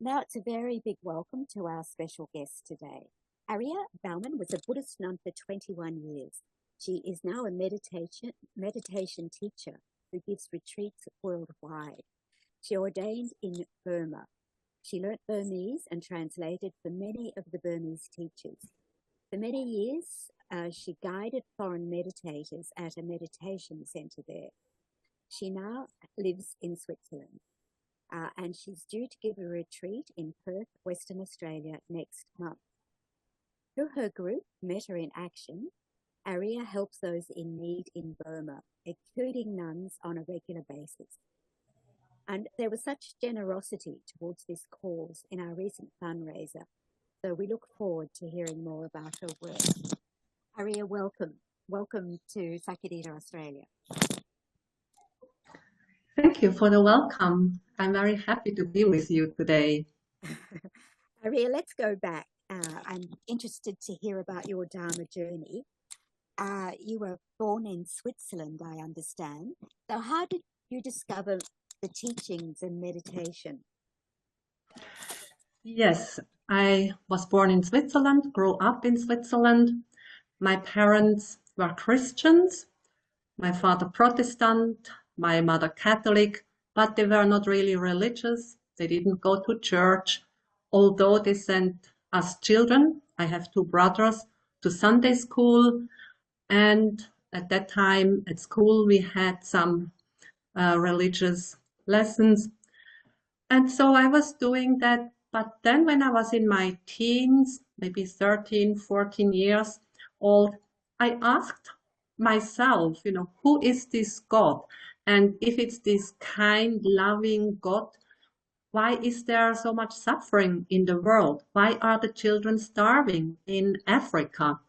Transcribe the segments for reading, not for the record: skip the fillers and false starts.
Now it's a very big welcome to our special guest today. Arya Bauman was a Buddhist nun for 21 years. She is now a meditation teacher who gives retreats worldwide. She ordained in Burma. She learnt Burmese and translated for many of the Burmese teachers. For many years, she guided foreign meditators at a meditation centre there. She now lives in Switzerland. And she's due to give a retreat in Perth, Western Australia next month. Through her group, Metta in Action, Arya helps those in need in Burma, including nuns on a regular basis. And there was such generosity towards this cause in our recent fundraiser, so we look forward to hearing more about her work. Arya, welcome. Welcome to Sakadita, Australia. Thank you for the welcome. I'm very happy to be with you today. Arya, let's go back. I'm interested to hear about your Dharma journey. You were born in Switzerland, I understand. So how did you discover the teachings and meditation? Yes, I was born in Switzerland, grew up in Switzerland. My parents were Christians, my father Protestant, my mother Catholic, but they were not really religious. They didn't go to church, although they sent us children, I have two brothers, to Sunday school. And at that time at school, we had some religious lessons. And so I was doing that. But then when I was in my teens, maybe 13, 14 years old, I asked myself, who is this God? And if it's this kind, loving God, why is there so much suffering in the world? Why are the children starving in Africa?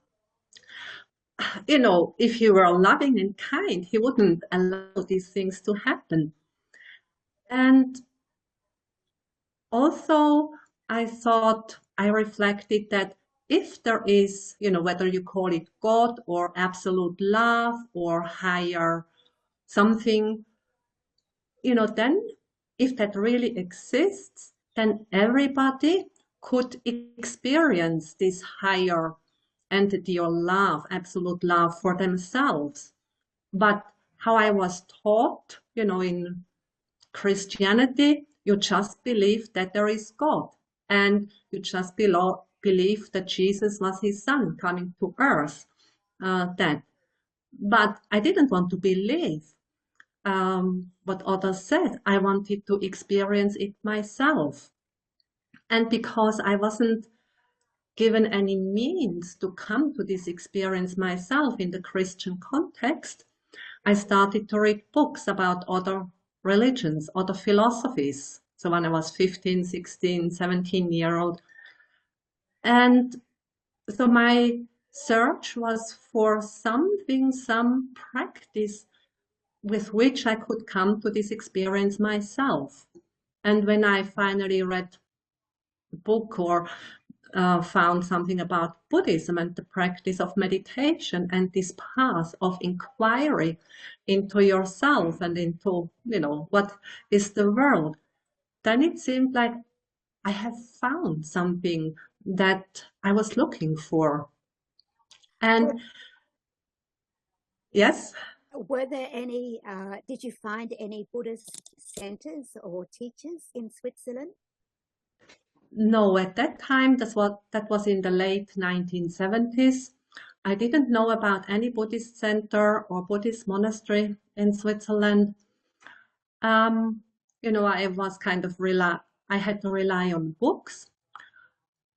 If he were loving and kind, he wouldn't allow these things to happen. And also, I reflected that if there is, whether you call it God or absolute love or higher something, then if that really exists, then everybody could experience this higher entity or love, absolute love for themselves. But how I was taught, in Christianity, you just believe that there is God, and you just believe that Jesus was his son coming to earth. But I didn't want to believe what others said. I wanted to experience it myself. And because I wasn't given any means to come to this experience myself in the Christian context, I started to read books about other religions, other philosophies. So when I was 15, 16, 17-year-old. And so my search was for something, some practice with which I could come to this experience myself. And when I finally read a book or found something about Buddhism and the practice of meditation and this path of inquiry into yourself and into, what is the world, then it seemed like I have found something that I was looking for. And yes? Were there any, did you find any Buddhist centers or teachers in Switzerland? No, at that time, that was in the late 1970s. I didn't know about any Buddhist center or Buddhist monastery in Switzerland. I was kind of I had to rely on books.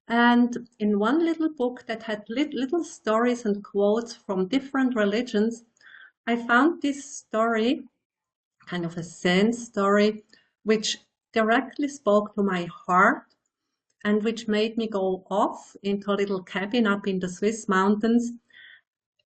And in one little book that had little stories and quotes from different religions, I found this story, kind of a Zen story, which directly spoke to my heart and which made me go off into a little cabin up in the Swiss mountains.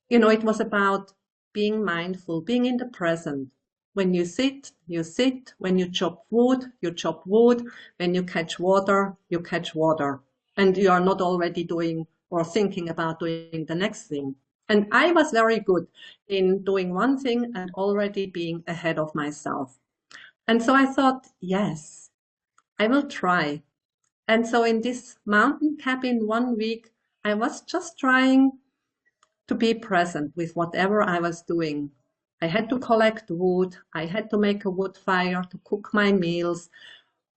It was about being mindful, being in the present. When you sit, you sit. When you chop wood, you chop wood. When you catch water, you catch water. And you are not already doing or thinking about doing the next thing. And I was very good in doing one thing and already being ahead of myself. And so I thought, yes, I will try. And so in this mountain cabin 1 week, I was just trying to be present with whatever I was doing. I had to collect wood. I had to make a wood fire to cook my meals.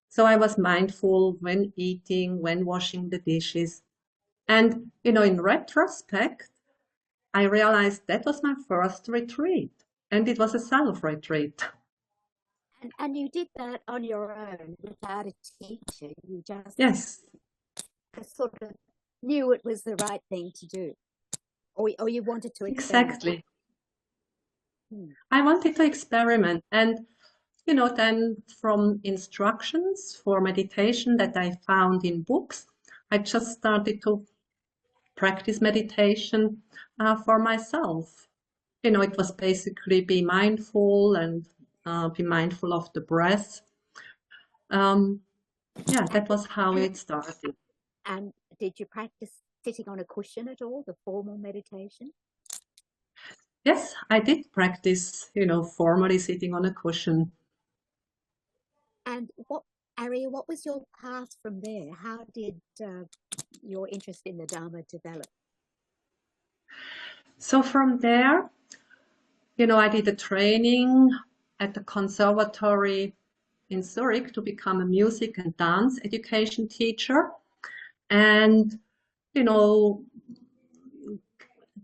So I was mindful when eating, when washing the dishes. And, in retrospect, I realized that was my first retreat, and it was a self-retreat. And you did that on your own without a teacher. You just Yes, sort of knew it was the right thing to do, or you wanted to experiment. exactly. I wanted to experiment. And, then from instructions for meditation that I found in books, I just started to practice meditation for myself. It was basically be mindful and be mindful of the breath. Yeah, that was how it started. And did you practice sitting on a cushion at all, the formal meditation? Yes, I did practice, formally sitting on a cushion. And Arya, what was your path from there? How did your interest in the Dhamma develop? So from there, I did a training at the conservatory in Zurich to become a music and dance education teacher. And,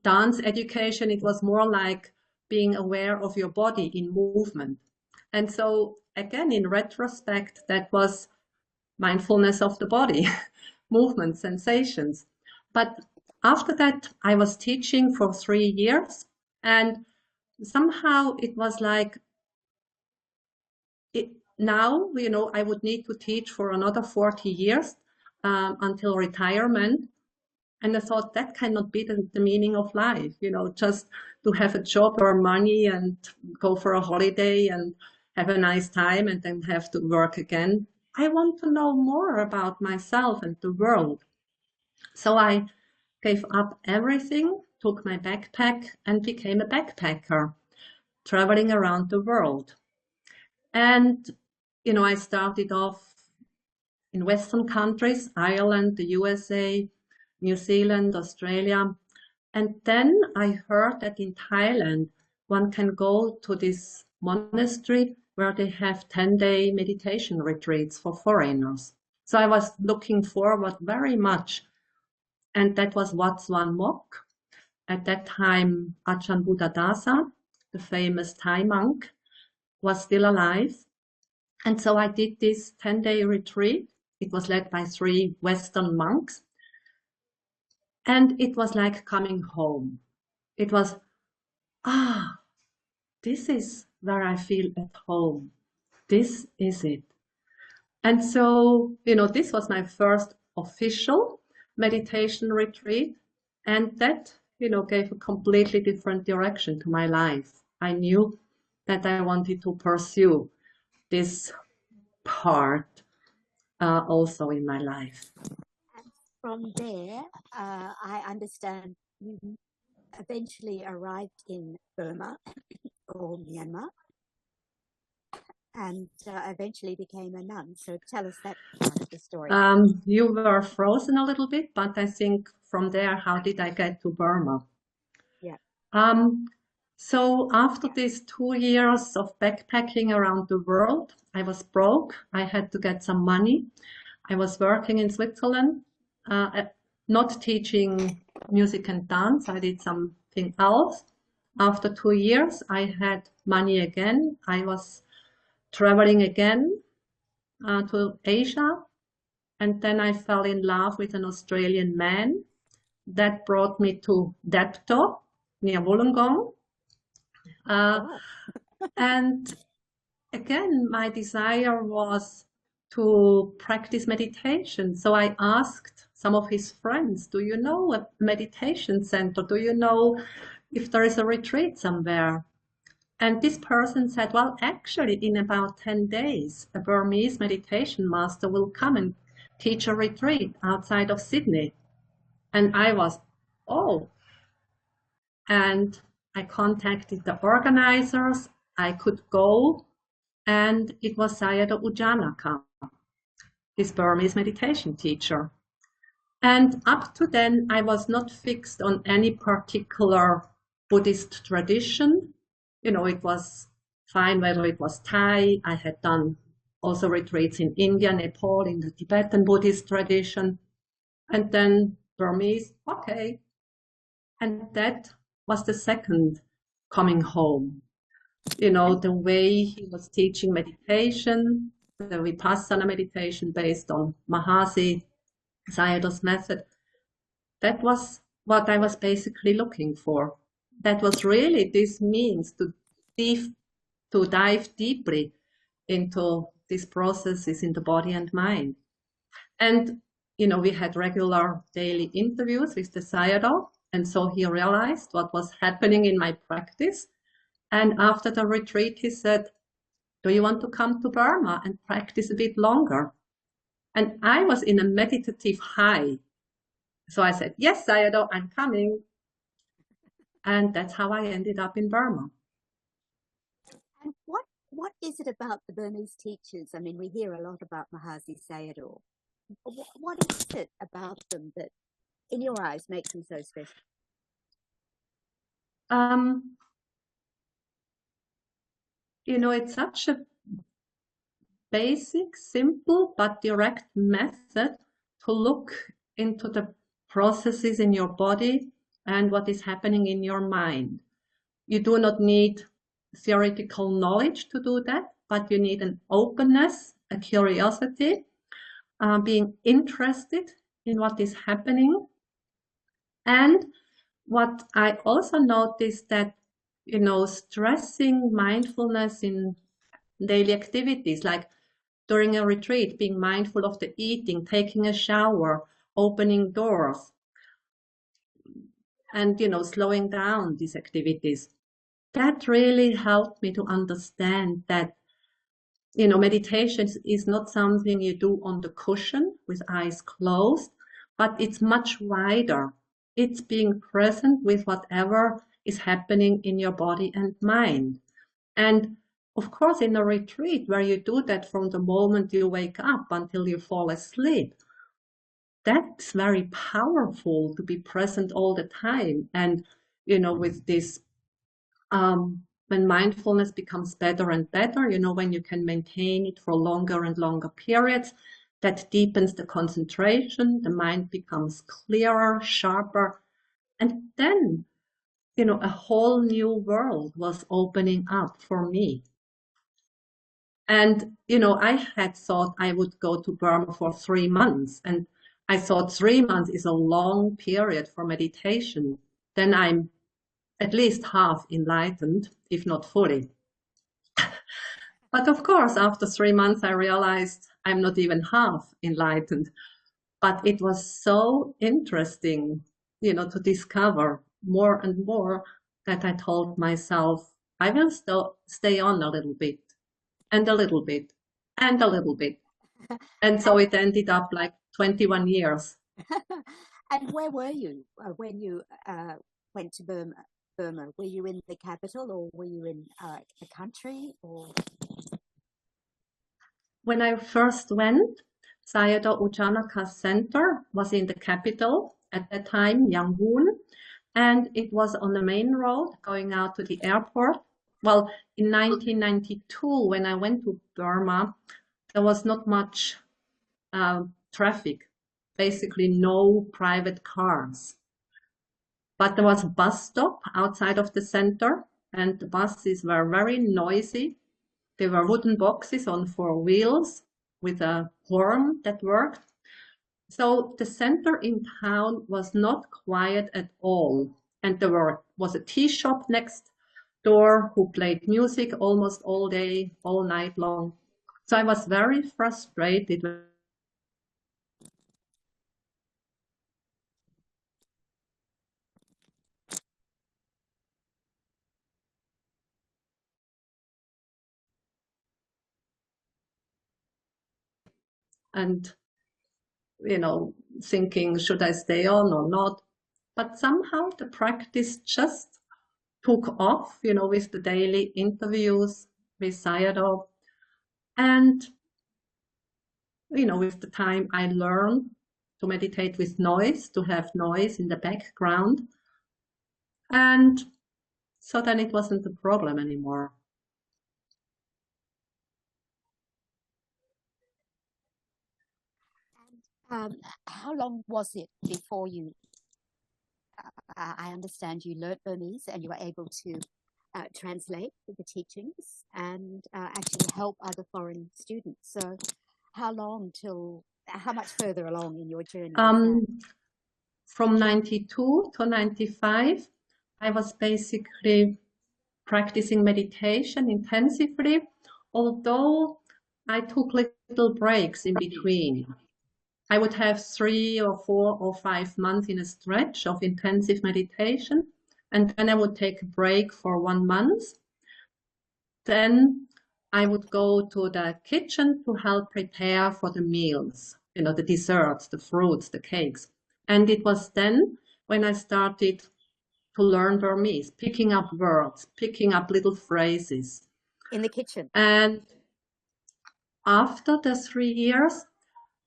dance education, it was more like being aware of your body in movement. And so again, in retrospect, that was mindfulness of the body, movement, sensations. But after that, I was teaching for 3 years, and somehow it was like, now, I would need to teach for another 40 years until retirement. And I thought that cannot be the meaning of life, just to have a job or money and go for a holiday and have a nice time and then have to work again. I want to know more about myself and the world. So I gave up everything, took my backpack and became a backpacker, traveling around the world. And, I started off in Western countries, Ireland, the USA, New Zealand, Australia. And then I heard that in Thailand, one can go to this monastery where they have 10-day meditation retreats for foreigners. So I was looking forward very much. And that was Wat Suan Mok. At that time, Ajahn Buddhadasa, the famous Thai monk, was still alive. And so I did this 10-day retreat. It was led by 3 Western monks. And it was like coming home. It was, this is where I feel at home. This is it. And so, this was my first official meditation retreat. And that, gave a completely different direction to my life. I knew that I wanted to pursue this part also in my life. And from there, I understand you eventually arrived in Burma or Myanmar and eventually became a nun. So tell us that part of the story. You were frozen a little bit, but I think from there, how did I get to Burma? Yeah. So after these 2 years of backpacking around the world, I was broke. I had to get some money. I was working in Switzerland, not teaching music and dance. I did something else. After 2 years, I had money again. I was traveling again to Asia. And then I fell in love with an Australian man. That brought me to Dapto, near Wollongong. And again, my desire was to practice meditation. So I asked some of his friends, do you know a meditation center? Do you know if there is a retreat somewhere? And this person said, well, actually, in about 10 days, a Burmese meditation master will come and teach a retreat outside of Sydney. And I was, oh. And I contacted the organizers. I could go. And it was Sayadaw U Janaka. this Burmese meditation teacher. And up to then, I was not fixed on any particular Buddhist tradition. You know, it was fine whether it was Thai. I had done also retreats in India, Nepal, in the Tibetan Buddhist tradition. And then Burmese, okay. And that was the second coming home. You know, the way he was teaching meditation, the Vipassana meditation based on Mahasi Sayadaw's method, that was what I was basically looking for. That was really this means to dive deeply into these processes in the body and mind. And, you know, we had regular daily interviews with the Sayadaw. And so he realized what was happening in my practice. And after the retreat, he said, do you want to come to Burma and practice a bit longer? And I was in a meditative high. So I said, yes, Sayadaw, I'm coming. And that's how I ended up in Burma. And what is it about the Burmese teachers? I mean, we hear a lot about Mahasi Sayadaw. What is it about them that, in your eyes, makes them so special? You know, it's such a basic, simple, but direct method to look into the processes in your body and what is happening in your mind. You do not need theoretical knowledge to do that, but you need an openness, a curiosity, being interested in what is happening. And what I also noticed that, you know, stressing mindfulness in daily activities, like during a retreat, being mindful of the eating, taking a shower, opening doors, and, you know, slowing down these activities. That really helped me to understand that, you know, meditation is not something you do on the cushion with eyes closed, but it's much wider. It's being present with whatever is happening in your body and mind. And of course, in a retreat where you do that from the moment you wake up until you fall asleep, that's very powerful to be present all the time. And, you know, with this, when mindfulness becomes better and better, you know, when you can maintain it for longer and longer periods, that deepens the concentration, the mind becomes clearer, sharper. And then, you know, a whole new world was opening up for me. And, you know, I had thought I would go to Burma for 3 months. And I thought 3 months is a long period for meditation. Then I'm at least half enlightened, if not fully. But of course, after 3 months, I realized I'm not even half enlightened. But it was so interesting, you know, to discover more and more that I told myself, I will still stay on a little bit and a little bit and a little bit. And so it ended up like 21 years. And where were you when you went to Burma? Were you in the capital, or were you in the country? Or when I first went, Sayadaw U Janaka Center was in the capital at that time, Yangon, and it was on the main road going out to the airport. Well, in 1992, when I went to Burma, there was not much traffic, basically no private cars. But there was a bus stop outside of the center, and the buses were very noisy. They were wooden boxes on 4 wheels with a horn that worked. So the center in town was not quiet at all. And there was a tea shop next door who played music almost all day, all night long. So I was very frustrated. And, you know, thinking, should I stay on or not? But somehow the practice just took off, you know, with the daily interviews with Sayadaw. And with the time I learned to meditate with noise, to have noise in the background. And so then it wasn't a problem anymore. How long was it before you, I understand you learnt Burmese and you were able to translate the teachings and actually help other foreign students? So how much further along in your journey was that? From 92 to 95, I was basically practicing meditation intensively, although I took little breaks in between. I would have 3 or 4 or 5 months in a stretch of intensive meditation, and then I would take a break for 1 month. Then I would go to the kitchen to help prepare for the meals, the desserts, the fruits, the cakes. And it was then when I started to learn Burmese, picking up words, picking up little phrases. In the kitchen? And after the 3 years,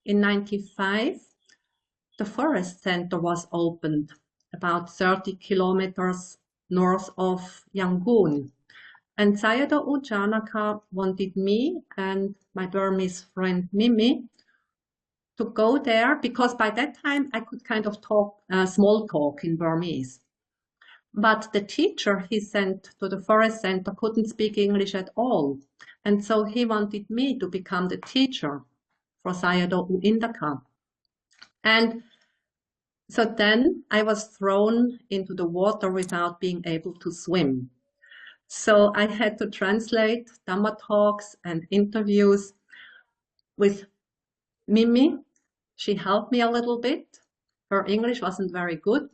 in 95, the forest center was opened about 30 kilometers north of Yangon. And Sayadaw Janaka wanted me and my Burmese friend Mimi to go there because by that time I could kind of talk small talk in Burmese. But the teacher he sent to the forest center couldn't speak English at all. And so he wanted me to become the teacher for Sayadaw Indaka. And so then I was thrown into the water without being able to swim. So I had to translate Dhamma talks and interviews with Mimi. She helped me a little bit. Her English wasn't very good,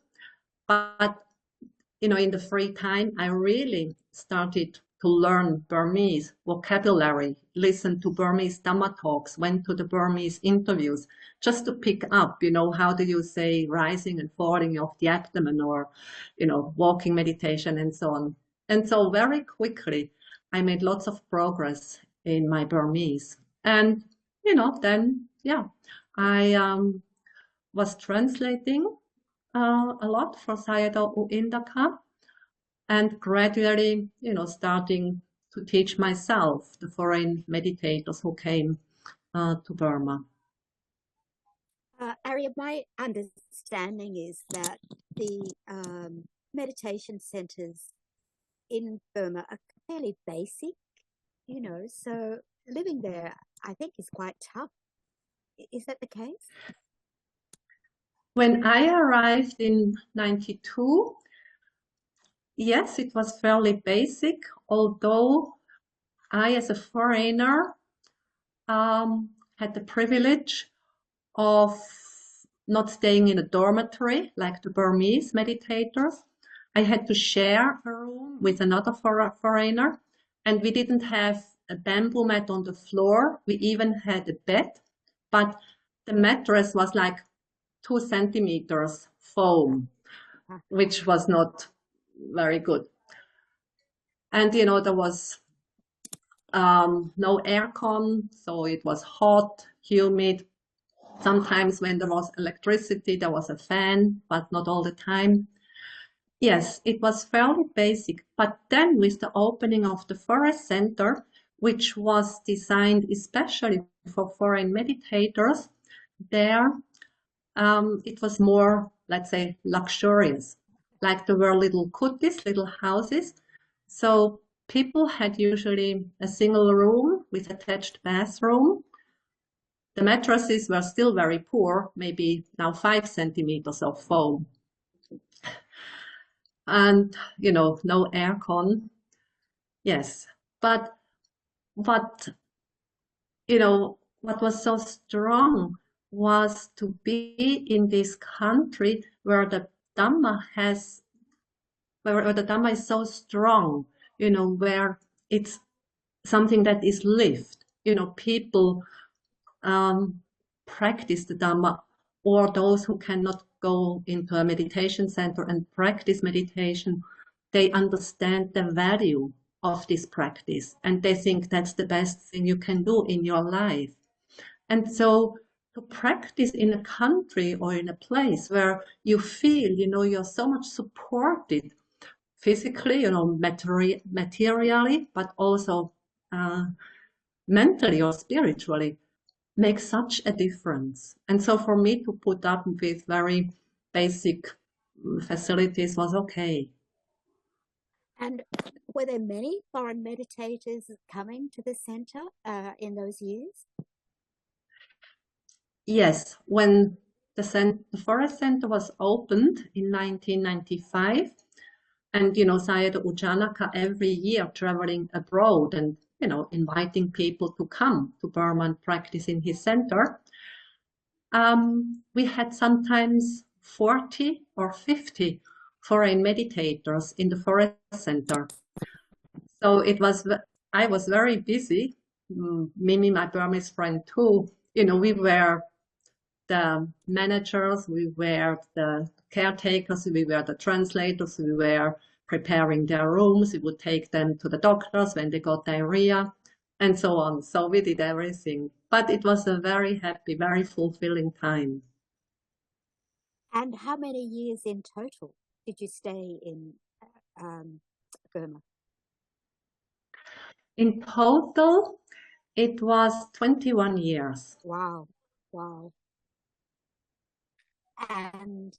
but in the free time, I really started to learn Burmese vocabulary, listen to Burmese Dhamma talks, went to the Burmese interviews, just to pick up, how do you say rising and falling of the abdomen or, walking meditation and so on. And so very quickly, I made lots of progress in my Burmese. And, then, I was translating a lot for Sayadaw Indaka and gradually, starting to teach myself, the foreign meditators who came to Burma. Arya, my understanding is that the meditation centers in Burma are fairly basic, so living there, I think, is quite tough. Is that the case? When I arrived in 92, yes, it was fairly basic, although I, as a foreigner, had the privilege of not staying in a dormitory like the Burmese meditators. I had to share a room with another foreigner, and we didn't have a bamboo mat on the floor. We even had a bed, but the mattress was like 2 centimeters foam, which was not very good. And, there was no aircon, so it was hot, humid. Sometimes when there was electricity, there was a fan, but not all the time. Yes, it was fairly basic. But then with the opening of the forest center, which was designed especially for foreign meditators, there it was more, let's say, luxurious. Like there were little kutis, little houses. So people had usually a single room with attached bathroom. The mattresses were still very poor, maybe now 5 centimeters of foam. And, no aircon. Yes, but what was so strong was to be in this country where the Dhamma where the Dhamma is so strong, where it's something that is lived. People practice the Dhamma, or those who cannot go into a meditation center and practice meditation, they understand the value of this practice and they think that's the best thing you can do in your life. And so to practice in a country or in a place where you feel, you're so much supported physically, materially, but also mentally or spiritually, makes such a difference. And so for me to put up with very basic facilities was okay. And were there many foreign meditators coming to the center in those years? Yes, when the Forest Center was opened in 1995, and Sayadaw U Janaka every year traveling abroad and inviting people to come to Burma and practice in his center, we had sometimes 40 or 50 foreign meditators in the Forest Center. So I was very busy. Mimi, my Burmese friend too. We were the managers, we were the caretakers, we were the translators, we were preparing their rooms, we would take them to the doctors when they got diarrhea, and so on. So we did everything. But it was a very happy, very fulfilling time. And how many years in total did you stay in Burma? In total, it was 21 years. Wow, wow. And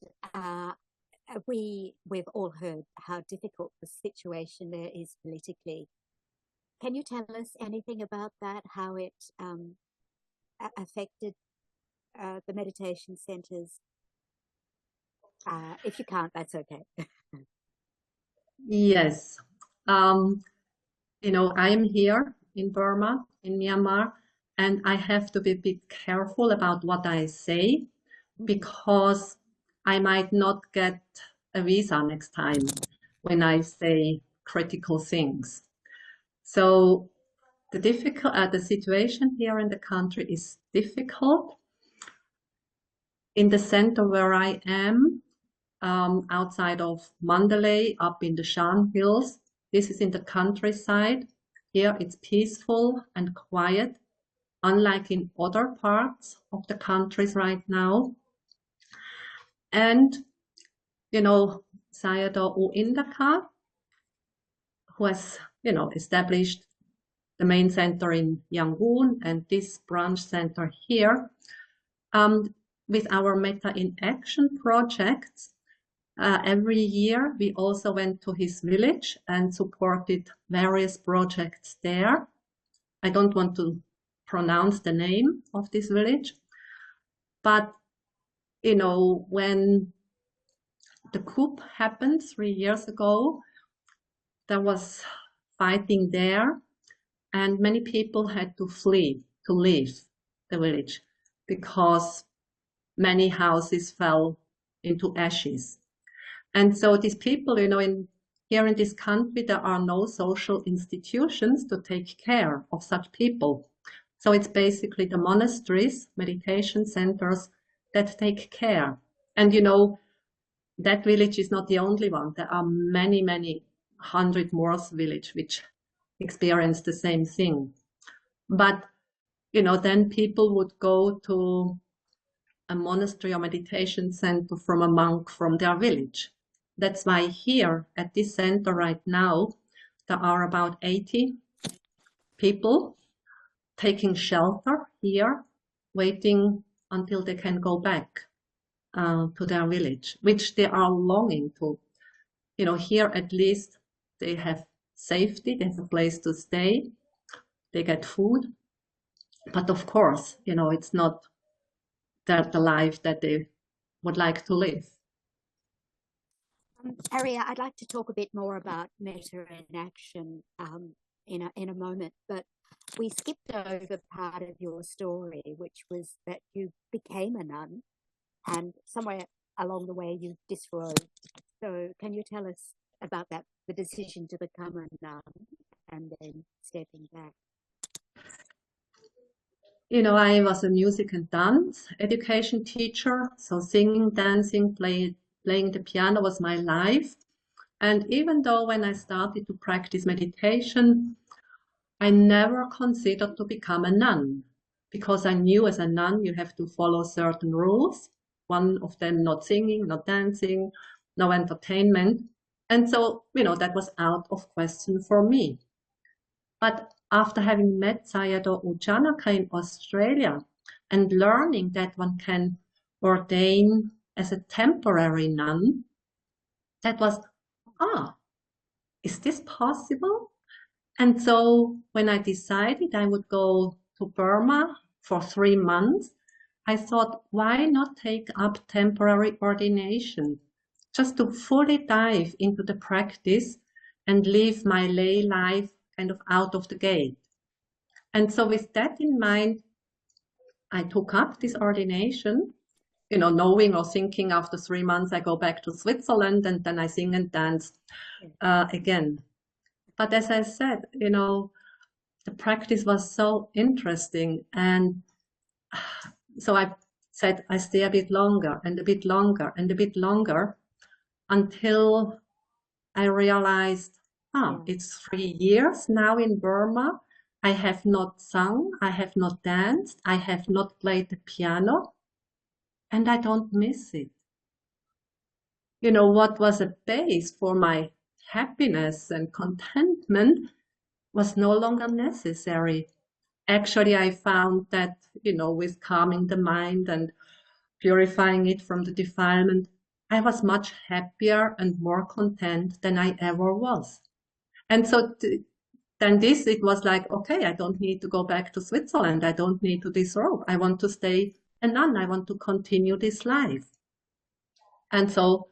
we've all heard how difficult the situation there is politically. Can you tell us anything about that, how it affected the meditation centers? If you can't, that's okay. Yes. I am here in Burma, in Myanmar, and I have to be a bit careful about what I say because I might not get a visa next time when I say critical things. So the situation here in the country is difficult. In the center where I am, outside of Mandalay, up in the Shan Hills, this is in the countryside. Here it's peaceful and quiet, unlike in other parts of the countries right now. And, Sayadaw U Indaka, who has, established the main center in Yangon and this branch center here, with our Metta in Action projects, every year we also went to his village and supported various projects there. I don't want to pronounce the name of this village, but when the coup happened 3 years ago, there was fighting there and many people had to flee, to leave the village because many houses fell into ashes. And so these people, here in this country, there are no social institutions to take care of such people. So it's basically the monasteries, meditation centers that take care. And that village is not the only one. There are many, many 100 more villages which experience the same thing. But, then people would go to a monastery or meditation center from a monk from their village. That's why here at this center right now, there are about 80 people taking shelter here, waiting until they can go back to their village, which they are longing to. Here at least they have safety, they have a place to stay, they get food. But of course, it's not the life that they would like to live. Arya, I'd like to talk a bit more about Metta in Action in a moment, but we skipped over part of your story, which was that you became a nun and somewhere along the way you disrobed. So can you tell us about that, the decision to become a nun and then stepping back? I was a music and dance education teacher, so singing, dancing, playing the piano was my life. And even though when I started to practice meditation, I never considered to become a nun. because I knew as a nun you have to follow certain rules. One of them, not singing, not dancing, no entertainment. And so, that was out of question for me. But after having met Sayadaw U Janaka in Australia and learning that one can ordain as a temporary nun, that was, is this possible? And so when I decided I would go to Burma for 3 months, I thought, why not take up temporary ordination, just to fully dive into the practice and live my lay life kind of out of the gate. And so with that in mind, I took up this ordination, knowing or thinking after 3 months I go back to Switzerland and then I sing and dance again. But as I said, the practice was so interesting. And so I said, I stay a bit longer and a bit longer and a bit longer until I realized, it's 3 years now in Burma. I have not sung, I have not danced, I have not played the piano, and I don't miss it. What was a base for my happiness and contentment was no longer necessary. Actually, I found that, with calming the mind and purifying it from the defilement, I was much happier and more content than I ever was. And so then it was like, okay, I don't need to go back to Switzerland. I don't need to disrobe. I want to stay a nun. I want to continue this life. And so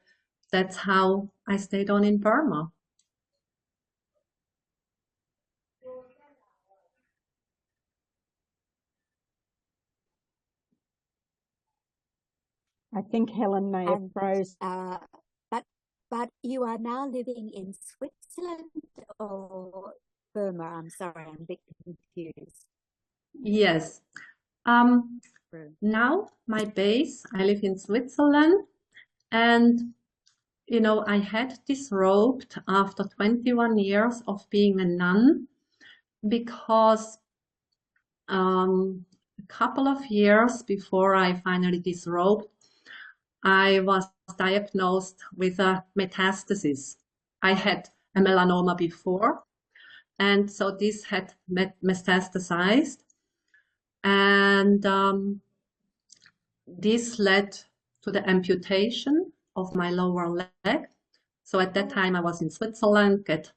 that's how I stayed on in Burma. I think Helen may have froze. But you are now living in Switzerland or Burma? I'm sorry, I'm a bit confused. Yes. Now my base, I live in Switzerland, and I had disrobed after 21 years of being a nun because a couple of years before I finally disrobed, I was diagnosed with a metastasis. I had a melanoma before, and so this had metastasized, and this led to the amputation of my lower leg. So at that time I was in Switzerland, get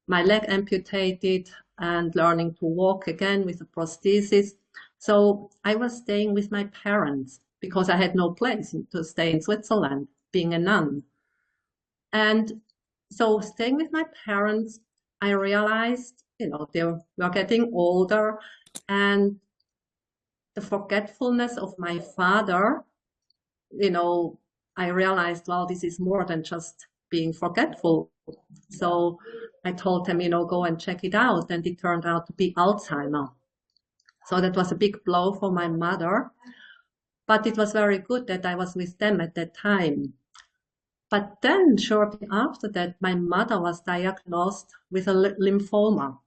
my leg amputated and learning to walk again with a prosthesis. So I was staying with my parents because I had no place to stay in Switzerland, being a nun. And so staying with my parents, I realized, they were getting older, and the forgetfulness of my father, I realized, well, this is more than just being forgetful. So I told him, go and check it out. And it turned out to be Alzheimer. So that was a big blow for my mother. But it was very good that I was with them at that time. But then shortly after that, my mother was diagnosed with a lymphoma.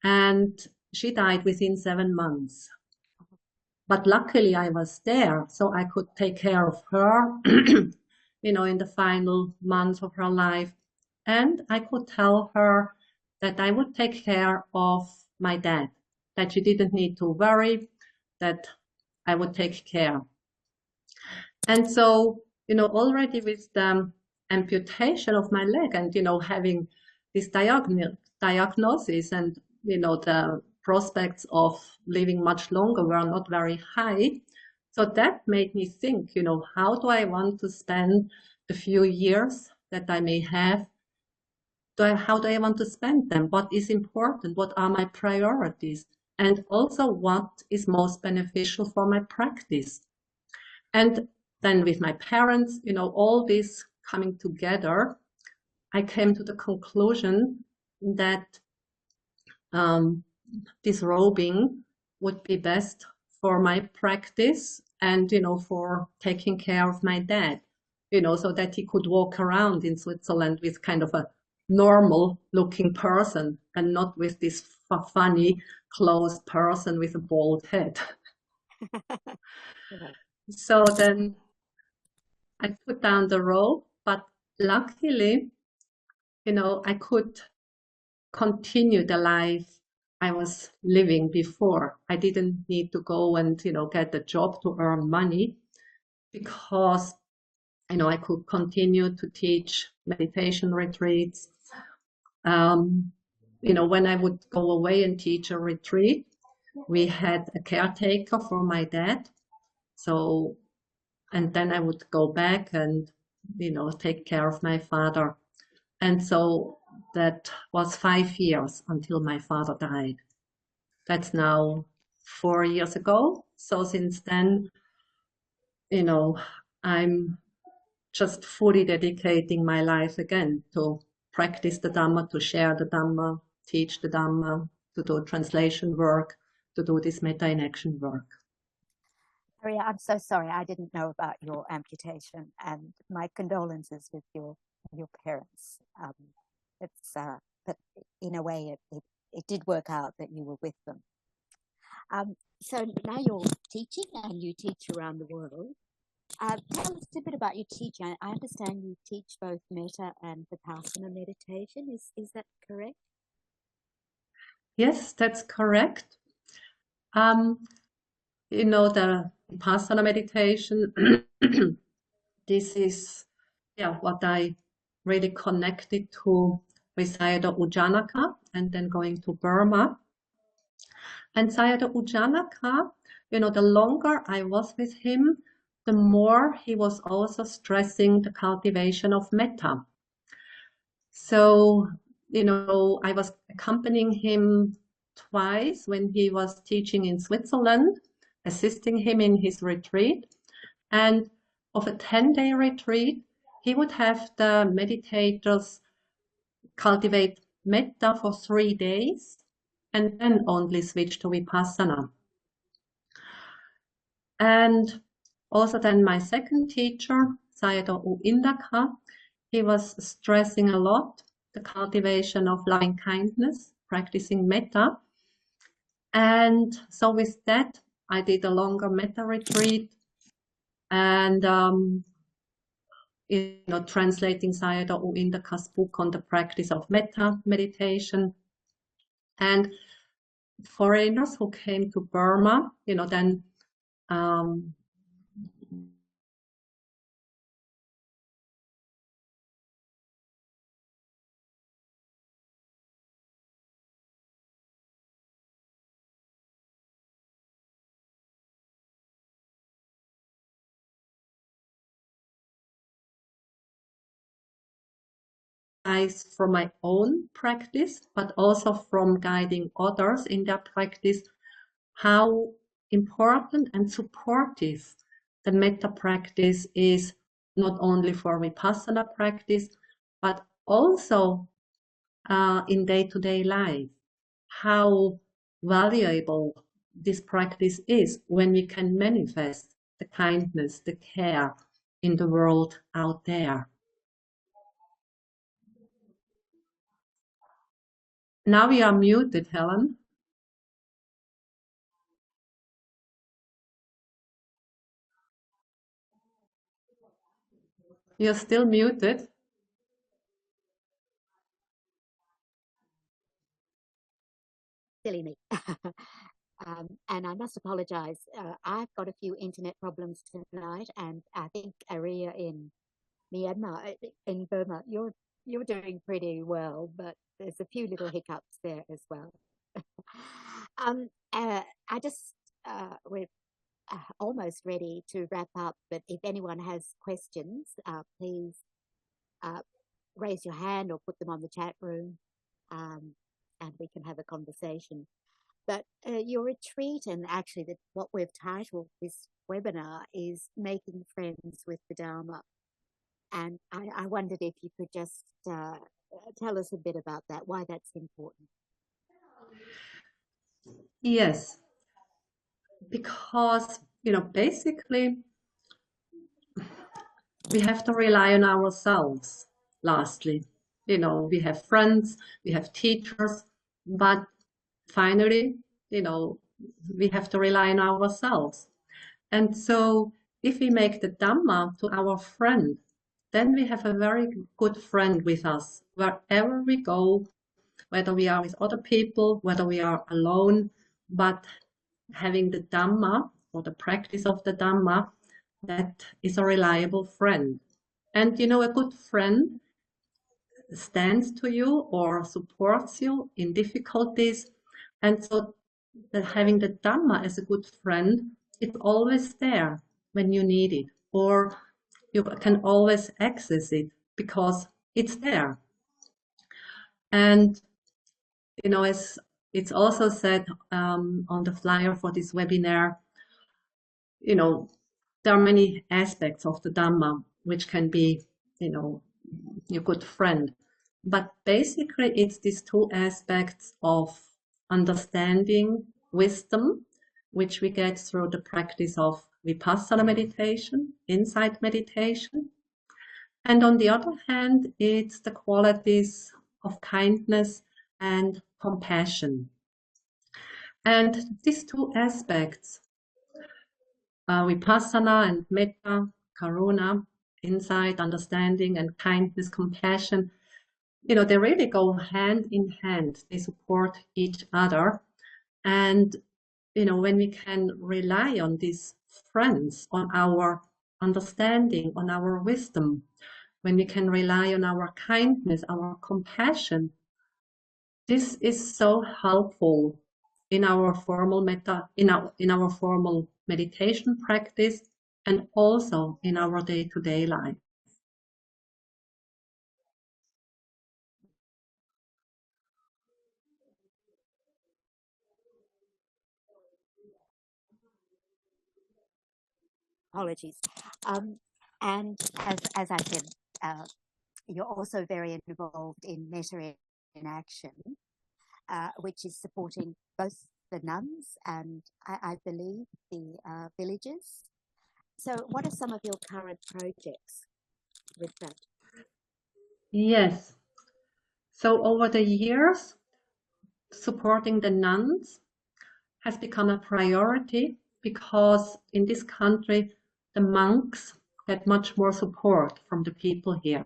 And she died within 7 months. But luckily I was there, so I could take care of her, in the final months of her life. And I could tell her that I would take care of my dad, that she didn't need to worry, that I would take care. And so, already with the amputation of my leg and, having this diagnosis and, the prospects of living much longer were not very high. So that made me think, how do I want to spend the few years that I may have? How do I want to spend them? What is important? What are my priorities? And also what is most beneficial for my practice? And then with my parents, all this coming together, I came to the conclusion that disrobing would be best for my practice and, for taking care of my dad, so that he could walk around in Switzerland with kind of a normal looking person and not with this funny closed person with a bald head. Yeah. So then I put down the rope, but luckily, I could continue the life I was living before. I didn't need to go and, get a job to earn money because, I could continue to teach meditation retreats. When I would go away and teach a retreat, we had a caretaker for my dad. So, and then I would go back and, take care of my father. And so that was 5 years until my father died. That's now 4 years ago. So since then, I'm just fully dedicating my life again to practice the Dhamma, to share the Dhamma, teach the Dhamma, to do translation work, to do this metta in action work. Maria, I'm so sorry. I didn't know about your amputation, and my condolences with your parents. But in a way, it did work out that you were with them. So now you're teaching, and you teach around the world. Tell us a bit about your teaching. I understand you teach both metta and vipassana meditation. Is that correct? Yes, that's correct. The vipassana meditation, this is what I really connected to with Sayadaw U Janaka and then going to Burma. And Sayadaw U Janaka, the longer I was with him, the more he was also stressing the cultivation of metta. So, I was accompanying him twice when he was teaching in Switzerland, assisting him in his retreat. And of a 10-day retreat, he would have the meditators cultivate metta for 3 days and then only switch to vipassana. And also then my second teacher, Sayadaw U Indaka, he was stressing a lot the cultivation of loving kindness, practicing metta. And so with that, I did a longer metta retreat and translating Sayadaw U Indaka's book on the practice of metta meditation. And foreigners who came to Burma, then from my own practice, but also from guiding others in their practice, how important and supportive the metta practice is, not only for vipassana practice, but also in day-to-day life. How valuable this practice is when we can manifest the kindness, the care in the world out there. Now we are muted, Helen. You're still muted. Silly me. And I must apologize. I've got a few internet problems tonight, and I think Aria in Myanmar, in Burma, you're doing pretty well, but there's a few little hiccups there as well. We're almost ready to wrap up, but if anyone has questions, please raise your hand or put them on the chat room, and we can have a conversation. But your retreat, and actually what we've titled this webinar, is Making Friends with the Dharma. And I wondered if you could just tell us a bit about that, why that's important. Yes, because, basically, we have to rely on ourselves, lastly. we have friends, we have teachers, but finally, we have to rely on ourselves. And so if we make the Dhamma to our friend, then we have a very good friend with us wherever we go, whether we are with other people, whether we are alone, but having the Dhamma or the practice of the Dhamma, that is a reliable friend. And a good friend stands to you or supports you in difficulties. And so that having the Dhamma as a good friend, it's always there when you need it, or you can always access it because it's there. And, as it's also said on the flyer for this webinar, there are many aspects of the Dhamma which can be, your good friend. But basically, it's these two aspects of understanding, wisdom, which we get through the practice of Vipassana meditation, insight meditation. And on the other hand, it's the qualities of kindness and compassion. And these two aspects, Vipassana and Metta, Karuna, insight, understanding, and kindness, compassion, they really go hand in hand. They support each other. And, when we can rely on these friends, on our understanding, on our wisdom, when we can rely on our kindness, our compassion, this is so helpful in our formal in our formal meditation practice and also in our day-to-day life. Apologies. And as I said, you're also very involved in Metta in Action, which is supporting both the nuns and I believe the villages. So what are some of your current projects with that? Yes. So over the years, supporting the nuns has become a priority because in this country, the monks get much more support from the people here.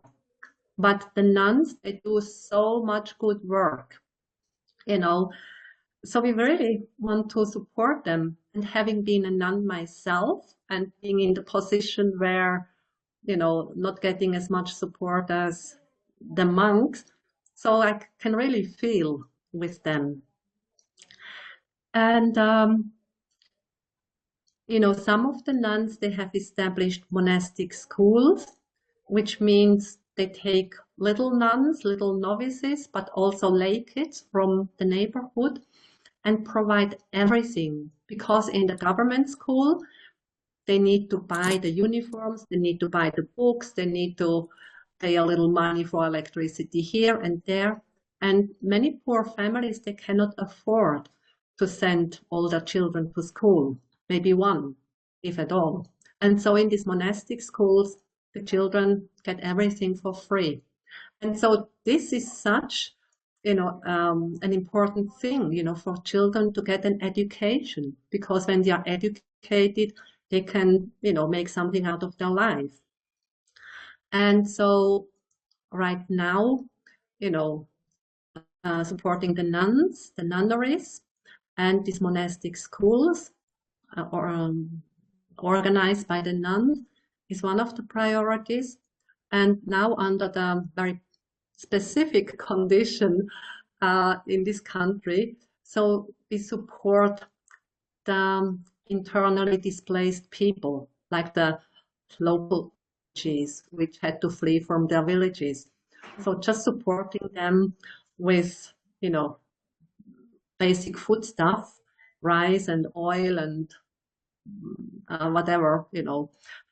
But the nuns, they do so much good work, so we really want to support them. And having been a nun myself and being in the position where, not getting as much support as the monks, so I can really feel with them. And, some of the nuns, they have established monastic schools, which means they take little nuns, little novices, but also lay kids from the neighborhood and provide everything. Because in the government school, they need to buy the uniforms, they need to buy the books, they need to pay a little money for electricity here and there. And many poor families, they cannot afford to send all their children to school, maybe one, if at all. And so in these monastic schools, the children get everything for free. And so this is such, an important thing, for children to get an education, because when they are educated, they can, make something out of their life. And so right now, supporting the nuns, the nunneries, and these monastic schools organized by the nuns is one of the priorities. And now under the very specific condition in this country, so we support the internally displaced people, like the local refugees which had to flee from their villages. So just supporting them with, basic food stuff, rice and oil and whatever,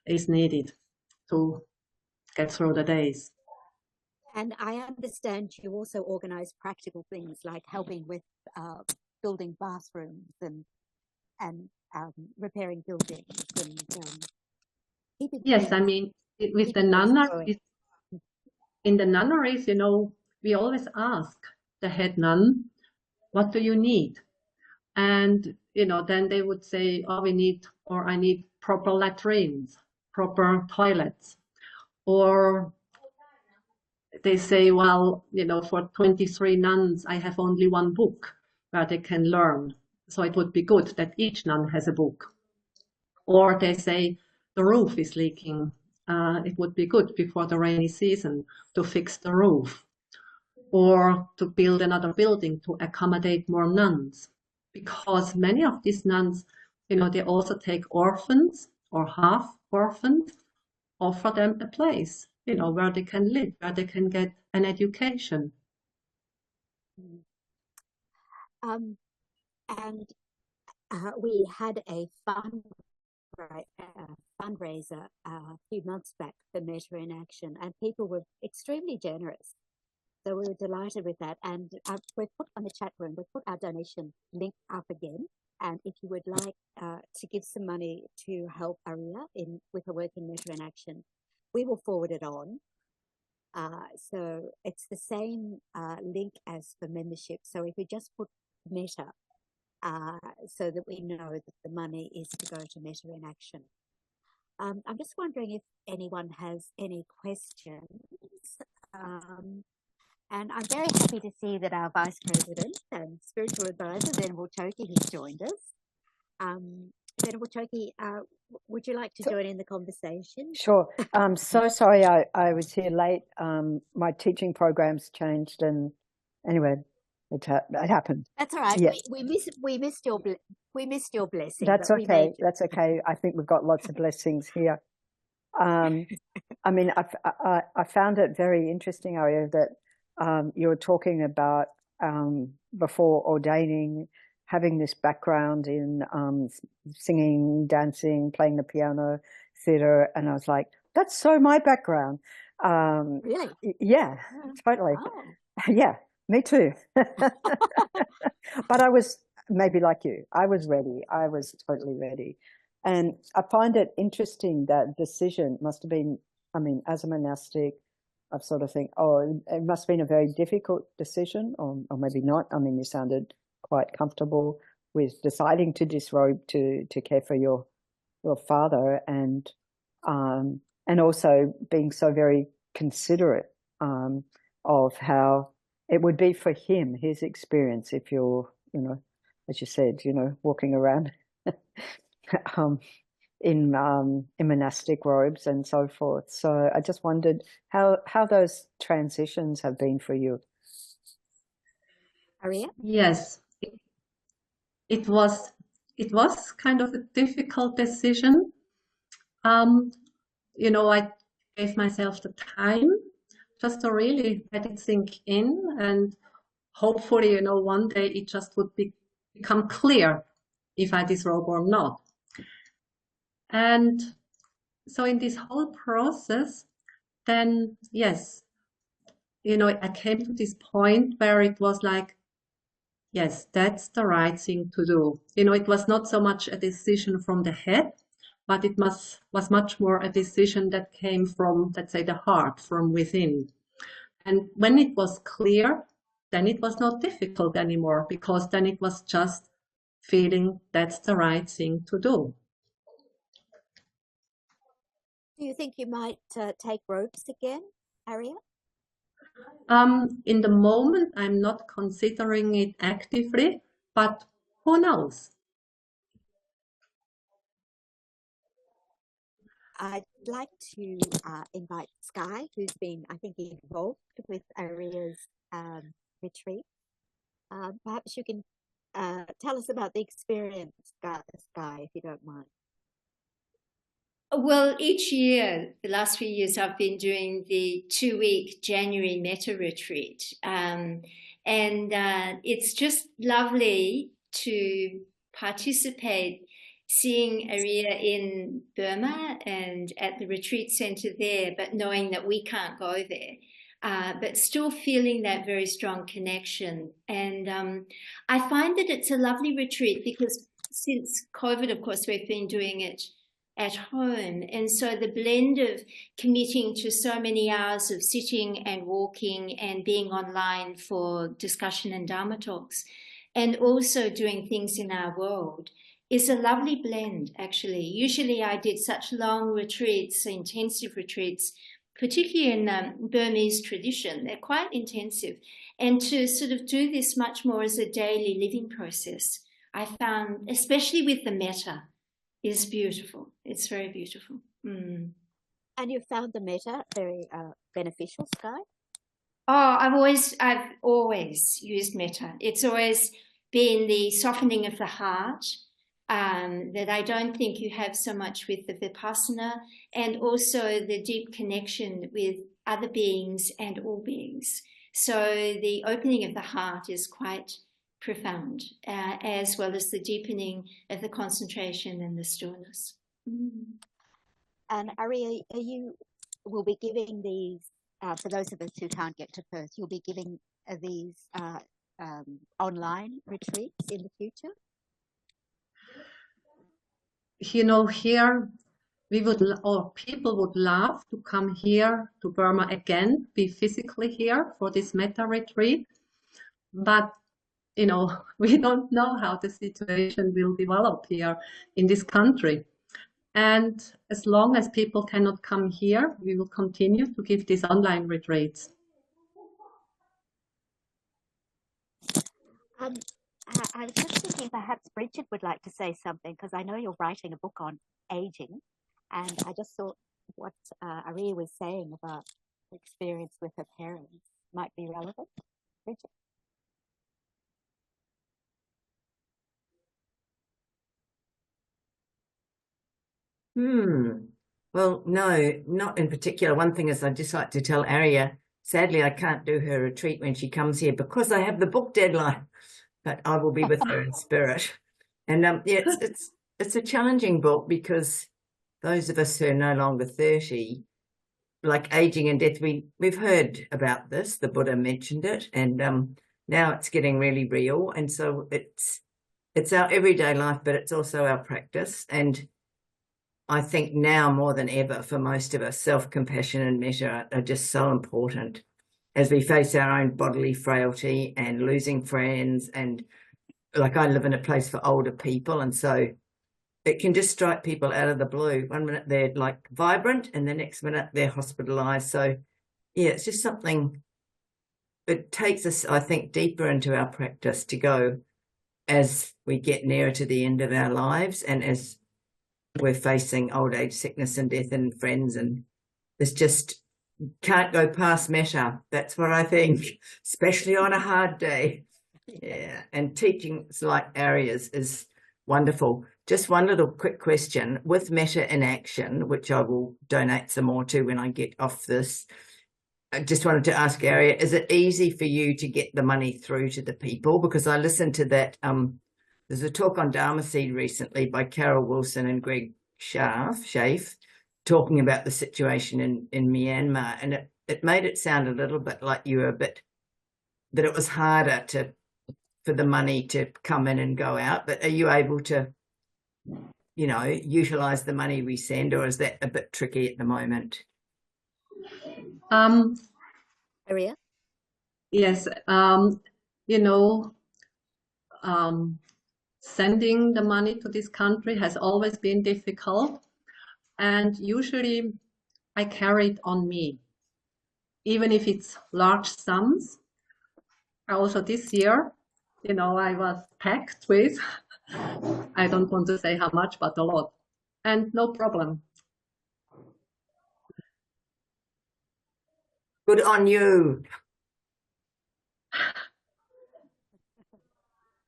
is needed to get through the days. And I understand you also organize practical things like helping with building bathrooms and repairing buildings and yes, I mean, with the nunneries, in the nunneries, we always ask the head nun, what do you need? And, then they would say, oh, I need proper latrines, proper toilets. Or they say, well, for 23 nuns, I have only one book where they can learn. So it would be good that each nun has a book. Or they say, the roof is leaking. It would be good before the rainy season to fix the roof. Or to build another building to accommodate more nuns. Because many of these nuns, they also take orphans or half orphans, offer them a place, where they can live, where they can get an education. And we had a fundraiser a few months back for Metta in Action, and people were extremely generous. So we were delighted with that. And we've put on the chat room, we've put our donation link up again. And if you would like to give some money to help Aria with her work in Metta in Action, we will forward it on. So it's the same link as for membership. So if we just put Metta, so that we know that the money is to go to Metta in Action. I'm just wondering if anyone has any questions. And I'm very happy to see that our Vice President and Spiritual Advisor, Venerable Toki, has joined us. Venerable Toki, would you like to join in the conversation? Sure. I'm so sorry I was here late. My teaching program's changed, and anyway, it happened. That's all right. Yeah. We missed your blessing. That's okay. That's okay. I think we've got lots of blessings here. I mean, I found it very interesting, Aria, that you were talking about before ordaining, having this background in singing, dancing, playing the piano, theatre, and I was like, that's so my background. Really? Yeah, totally. Oh. Yeah, me too. But I was maybe like you. I was ready. I was totally ready. And I find it interesting that decision must have been, I mean, as a monastic, I sort of think, oh, it must have been a very difficult decision, or maybe not. I mean, you sounded quite comfortable with deciding to disrobe to care for your father, and also being so very considerate of how it would be for him, his experience, if you're, as you said, walking around in monastic robes and so forth. So I just wondered how those transitions have been for you. Aria? Yes, it was kind of a difficult decision. I gave myself the time just to really let it sink in, and hopefully, one day it just would become clear if I disrobe or not. And so in this whole process, then yes, I came to this point where it was like, yes, that's the right thing to do. It was not so much a decision from the head, but it was much more a decision that came from, let's say, the heart, from within. And when it was clear, then it was not difficult anymore, because then it was just feeling that's the right thing to do. Do you think you might take robes again, Aria? In the moment, I'm not considering it actively, but who knows? I'd like to invite Sky, who's been, I think, involved with Aria's retreat. Perhaps you can tell us about the experience, Sky, if you don't mind. Well, each year, the last few years, I've been doing the 2-week January Metta retreat. And it's just lovely to participate, seeing Aria in Burma and at the retreat center there, but knowing that we can't go there. But still feeling that very strong connection. And I find that it's a lovely retreat because since COVID, of course, we've been doing it at home. And so the blend of committing to so many hours of sitting and walking and being online for discussion and Dhamma talks, and also doing things in our world, is a lovely blend, actually. Usually I did such long retreats, intensive retreats, particularly in Burmese tradition. They're quite intensive. And to sort of do this much more as a daily living process, I found, especially with the metta, is beautiful. It's very beautiful. Mm. And you found the metta very beneficial, Sky? Oh, I've always used metta. It's always been the softening of the heart, that I don't think you have so much with the Vipassana, and also the deep connection with other beings and all beings. So the opening of the heart is quite profound, as well as the deepening of the concentration and the stillness. Mm. And Ari, you will be giving these, for those of us who can't get to Perth, you'll be giving these online retreats in the future? You know, here we would, or people would love to come here to Burma again, be physically here for this metta retreat. But, you know, we don't know how the situation will develop here in this country. And as long as people cannot come here, we will continue to give these online retreats. I was just thinking perhaps Bridget would like to say something, because I know you're writing a book on aging, and I just thought what Aria was saying about the experience with her parents might be relevant. Bridget? Well, no, not in particular. One thing is I'd just like to tell Aria, sadly, I can't do her retreat when she comes here because I have the book deadline, but I will be with her in spirit. And yeah, it's a challenging book because those of us who are no longer 30, like aging and death, we've heard about this. The Buddha mentioned it, and now it's getting really real. And so it's our everyday life, but it's also our practice. And I think now more than ever for most of us, self-compassion and metta are just so important as we face our own bodily frailty and losing friends. And like I live in a place for older people, and so it can just strike people out of the blue. 1 minute they're like vibrant and the next minute they're hospitalized. So yeah, it's just something, it takes us, I think, deeper into our practice to go as we get nearer to the end of our lives and as we're facing old age, sickness and death and friends, and this just can't go past metta. That's what I think, especially on a hard day. Yeah, and teaching like Aria's is wonderful. Just one little quick question. With metta in action, which I will donate some more to when I get off this, I just wanted to ask Aria, is it easy for you to get the money through to the people? Because I listened to that, there's a talk on Dharma Seed recently by Carol Wilson and Greg Schaaf talking about the situation in Myanmar, and it made it sound a little bit like you were a bit, that it was harder for the money to come in and go out. But are you able to, you know, utilize the money we send, or is that a bit tricky at the moment? Aria? Yes, you know, sending the money to this country has always been difficult, and usually I carry it on me, even if it's large sums. Also this year, you know, I was packed with, I don't want to say how much, but a lot, and no problem. Good on you.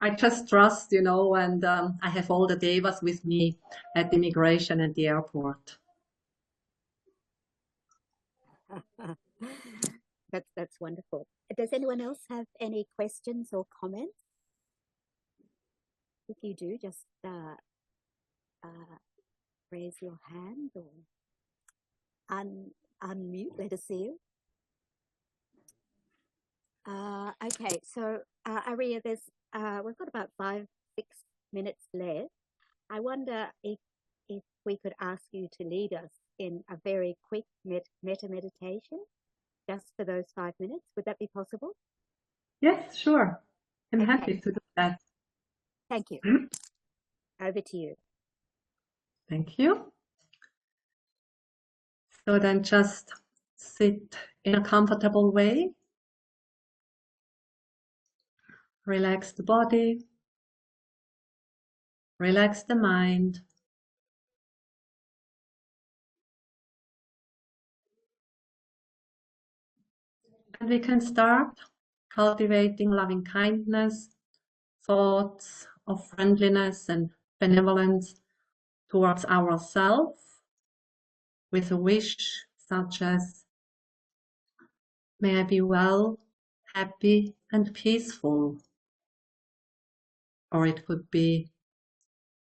I just trust, you know, and I have all the devas with me at immigration and the airport. That's wonderful. Does anyone else have any questions or comments? If you do, just raise your hand or unmute. Let us see you. Okay, so Aria, we've got about 5-6 minutes left. I wonder if if we could ask you to lead us in a very quick metta meditation, just for those 5 minutes. Would that be possible? Yes, sure. I'm Okay. happy to do that. Thank you. Over to you. Thank you. So then just sit in a comfortable way. Relax the body. Relax the mind. And we can start cultivating loving kindness, thoughts of friendliness and benevolence towards ourselves, with a wish such as, may I be well, happy and peaceful. Or it could be,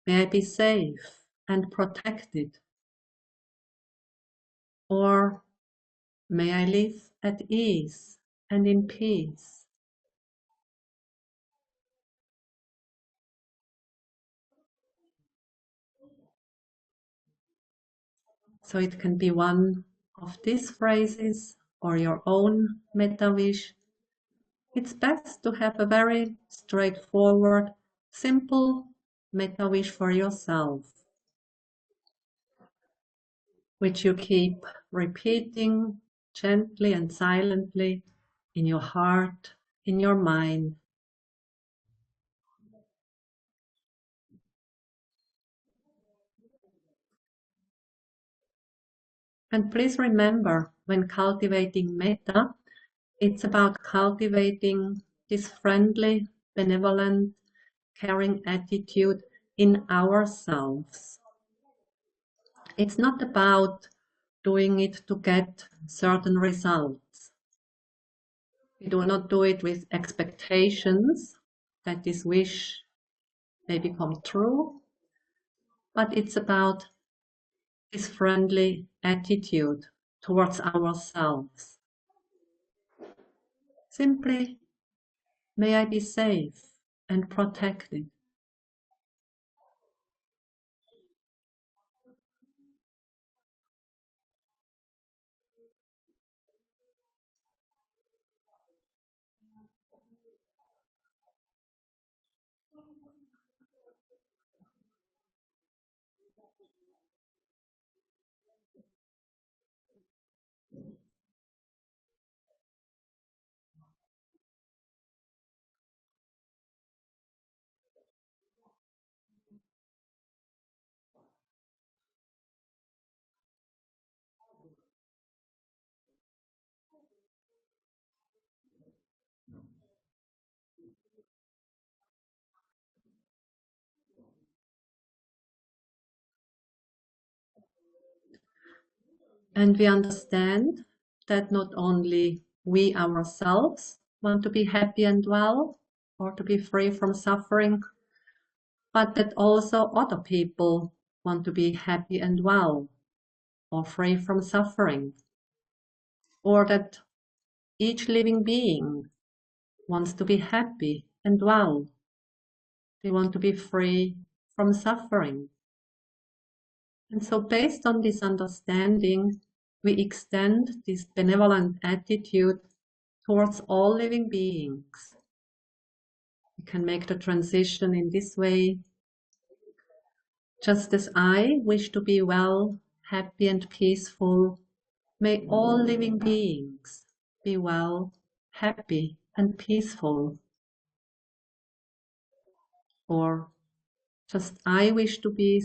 may I be safe and protected. Or may I live at ease and in peace. So it can be one of these phrases or your own metta wish. It's best to have a very straightforward, simple metta wish for yourself, which you keep repeating gently and silently in your heart, in your mind. And please remember, when cultivating metta, it's about cultivating this friendly, benevolent, caring attitude in ourselves. It's not about doing it to get certain results. We do not do it with expectations that this wish may become true, but it's about this friendly attitude towards ourselves. Simply, may I be safe and protected. And we understand that not only we ourselves want to be happy and well, or to be free from suffering, but that also other people want to be happy and well, or free from suffering, or that each living being wants to be happy and well. They want to be free from suffering. And so based on this understanding, we extend this benevolent attitude towards all living beings. We can make the transition in this way. Just as I wish to be well, happy and peaceful, may all living beings be well, happy and peaceful. Or just I wish to be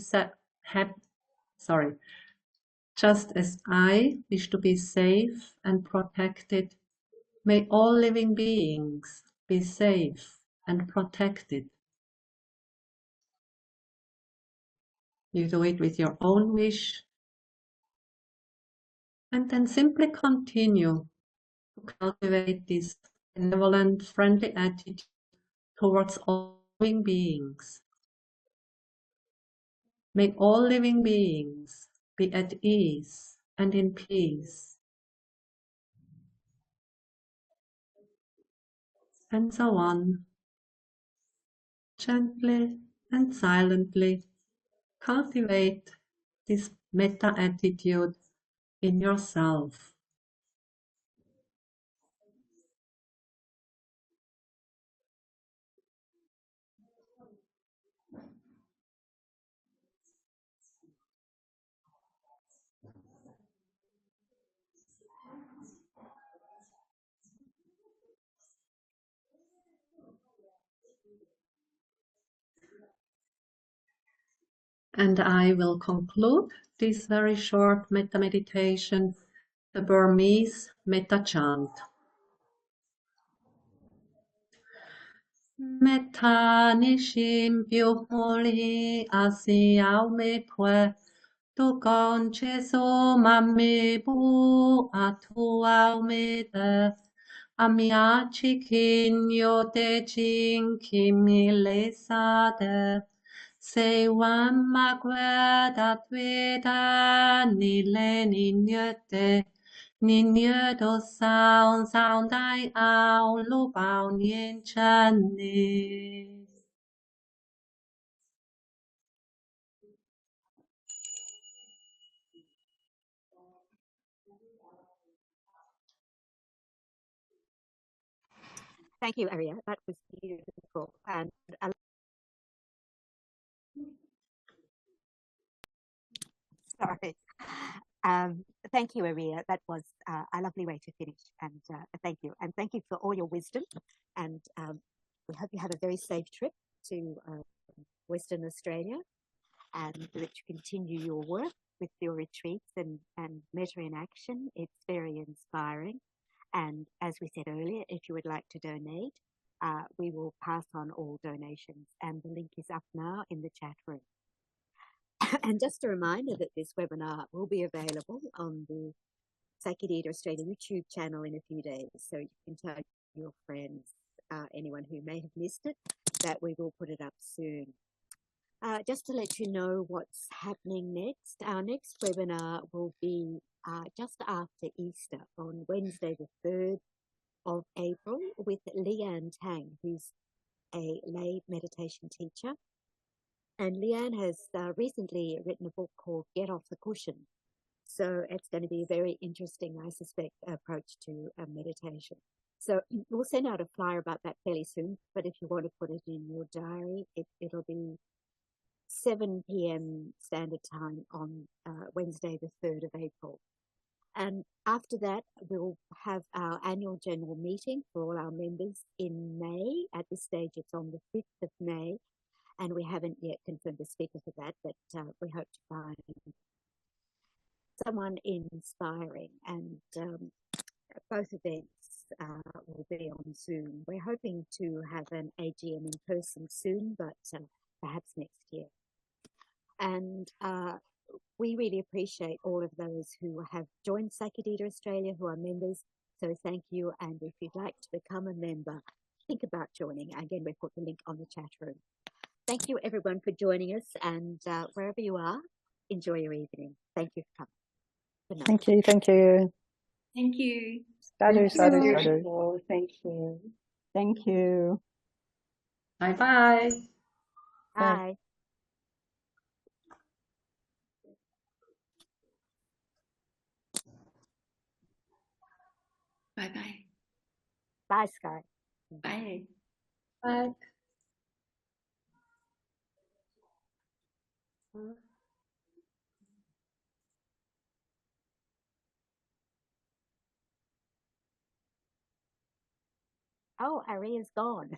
just as I wish to be safe and protected, may all living beings be safe and protected. You do it with your own wish, and then simply continue to cultivate this benevolent, friendly attitude towards all living beings. May all living beings be at ease and in peace. And so on, gently and silently cultivate this metta attitude in yourself. And I will conclude this very short metta meditation, the Burmese metta chant. Metta nishim pyo moli asiao me pue tu con che so mame bu atuao me de amia chikin yo te jing kimi le sa de se wan ma kwe da tue da ni le ni nye te ni nye do sao sao dai ao lu bao nian chen ni. Thank you, Aria. That was beautiful. And sorry. Thank you, Aria. That was a lovely way to finish. And thank you. And thank you for all your wisdom. And we hope you have a very safe trip to Western Australia and that you continue your work with your retreats and Metta in Action. It's very inspiring. And as we said earlier, if you would like to donate, we will pass on all donations. And the link is up now in the chat room. And just a reminder that this webinar will be available on the Sacred Eater Australia YouTube channel in a few days. So you can tell your friends, anyone who may have missed it, that we will put it up soon. Just to let you know what's happening next, our next webinar will be just after Easter on Wednesday the 3rd of April with Leanne Tang, who's a lay meditation teacher. And Leanne has recently written a book called Get Off the Cushion. So it's going to be a very interesting, I suspect, approach to meditation. So we'll send out a flyer about that fairly soon. But if you want to put it in your diary, it'll be 7 p.m. standard time on Wednesday, the 3rd of April. And after that, we'll have our annual general meeting for all our members in May. At this stage, it's on the 5th of May. And we haven't yet confirmed the speaker for that, but we hope to find someone inspiring. And both events will be on Zoom. We're hoping to have an AGM in person soon, but perhaps next year. And we really appreciate all of those who have joined Sacred Eater Australia, who are members. So thank you. And if you'd like to become a member, think about joining. Again, we've put the link on the chat room. Thank you, everyone, for joining us. And wherever you are, enjoy your evening. Thank you for coming. Good night. Thank you. Thank you. Thank you. Sadhu, sadhu, sadhu. Beautiful. Thank you. Thank you. Bye-bye. Bye. Bye-bye. Bye, Sky. Bye. Bye. Oh, Aria's gone.